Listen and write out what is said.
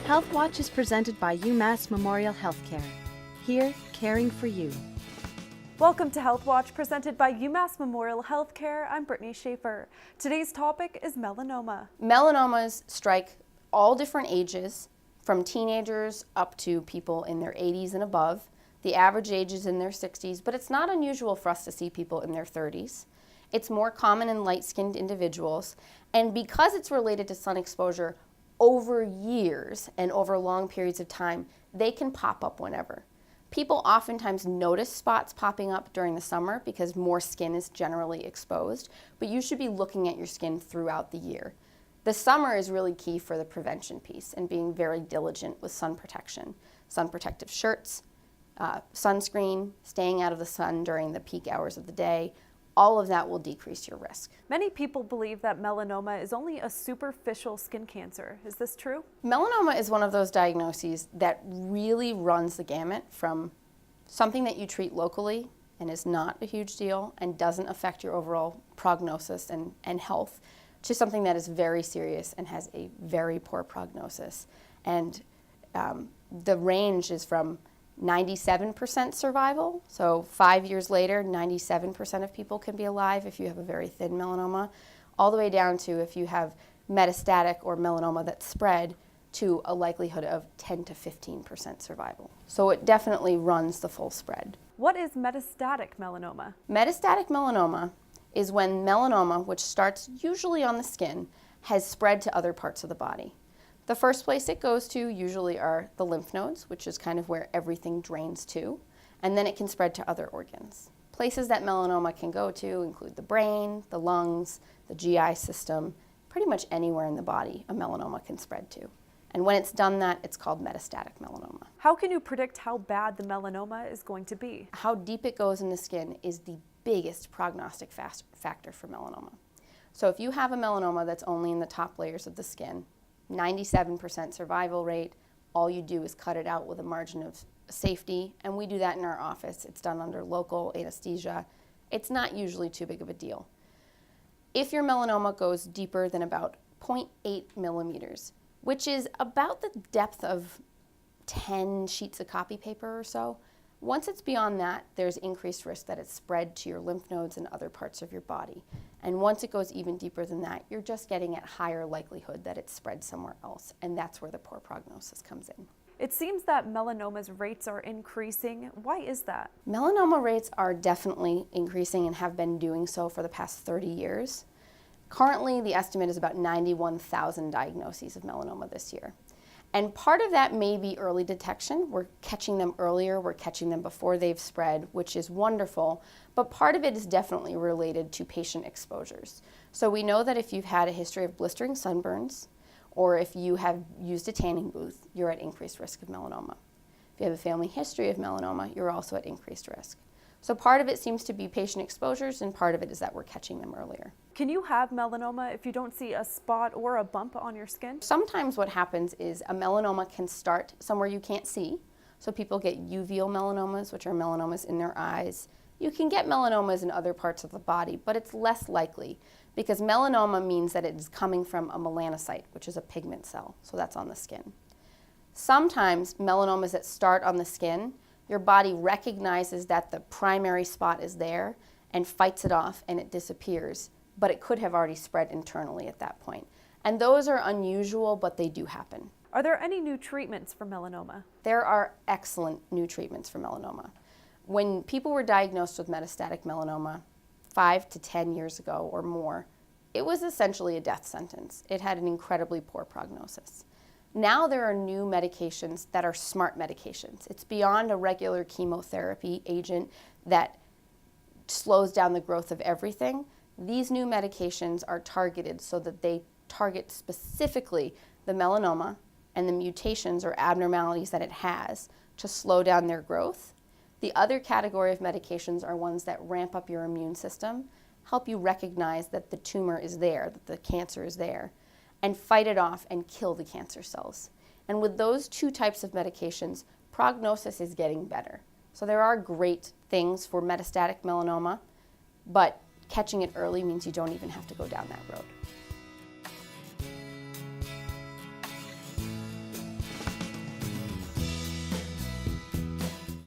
Health Watch is presented by UMass Memorial Health Care. Here, caring for you. Welcome to Health Watch, presented by UMass Memorial Health Care. I'm Brittany Schaefer. Today's topic is melanoma. Melanomas strike all different ages, from teenagers up to people in their 80s and above. The average age is in their 60s, but it's not unusual for us to see people in their 30s. It's more common in light-skinned individuals, and because it's related to sun exposure over years and over long periods of time, they can pop up whenever. People oftentimes notice spots popping up during the summer because more skin is generally exposed, but you should be looking at your skin throughout the year. The summer is really key for the prevention piece and being very diligent with sun protection. Sun protective shirts, sunscreen, staying out of the sun during the peak hours of the day, all of that will decrease your risk. Many people believe that melanoma is only a superficial skin cancer. Is this true? Melanoma is one of those diagnoses that really runs the gamut from something that you treat locally and is not a huge deal and doesn't affect your overall prognosis and health, to something that is very serious and has a very poor prognosis. And the range is from 97% survival, so 5 years later, 97% of people can be alive if you have a very thin melanoma, all the way down to if you have metastatic or melanoma that's spread to a likelihood of 10 to 15% survival. So it definitely runs the full spread. What is metastatic melanoma? Metastatic melanoma is when melanoma, which starts usually on the skin, has spread to other parts of the body. The first place it goes to usually are the lymph nodes, which is kind of where everything drains to, and then it can spread to other organs. Places that melanoma can go to include the brain, the lungs, the GI system, pretty much anywhere in the body a melanoma can spread to. And when it's done that, it's called metastatic melanoma. How can you predict how bad the melanoma is going to be? How deep it goes in the skin is the biggest prognostic factor for melanoma. So if you have a melanoma that's only in the top layers of the skin, 97% survival rate, all you do is cut it out with a margin of safety, and we do that in our office. It's done under local anesthesia. It's not usually too big of a deal. If your melanoma goes deeper than about 0.8 millimeters, which is about the depth of 10 sheets of copy paper or so, once it's beyond that, there's increased risk that it's spread to your lymph nodes and other parts of your body. And once it goes even deeper than that, you're just getting at higher likelihood that it's spread somewhere else, and that's where the poor prognosis comes in. It seems that melanoma's rates are increasing. Why is that? Melanoma rates are definitely increasing and have been doing so for the past 30 years. Currently, the estimate is about 91,000 diagnoses of melanoma this year. And part of that may be early detection. We're catching them earlier, we're catching them before they've spread, which is wonderful, but part of it is definitely related to patient exposures. So we know that if you've had a history of blistering sunburns, or if you have used a tanning booth, you're at increased risk of melanoma. If you have a family history of melanoma, you're also at increased risk. So part of it seems to be patient exposures, and part of it is that we're catching them earlier. Can you have melanoma if you don't see a spot or a bump on your skin? Sometimes what happens is a melanoma can start somewhere you can't see. So people get uveal melanomas, which are melanomas in their eyes. You can get melanomas in other parts of the body, but it's less likely because melanoma means that it is coming from a melanocyte, which is a pigment cell, so that's on the skin. Sometimes melanomas that start on the skin, your body recognizes that the primary spot is there and fights it off and it disappears, but it could have already spread internally at that point. And those are unusual, but they do happen. Are there any new treatments for melanoma? There are excellent new treatments for melanoma. When people were diagnosed with metastatic melanoma 5 to 10 years ago or more, it was essentially a death sentence. It had an incredibly poor prognosis. Now there are new medications that are smart medications. It's beyond a regular chemotherapy agent that slows down the growth of everything. These new medications are targeted so that they target specifically the melanoma and the mutations or abnormalities that it has to slow down their growth. The other category of medications are ones that ramp up your immune system, help you recognize that the tumor is there, that the cancer is there, and fight it off and kill the cancer cells. And with those two types of medications, prognosis is getting better. So there are great things for metastatic melanoma, but catching it early means you don't even have to go down that road.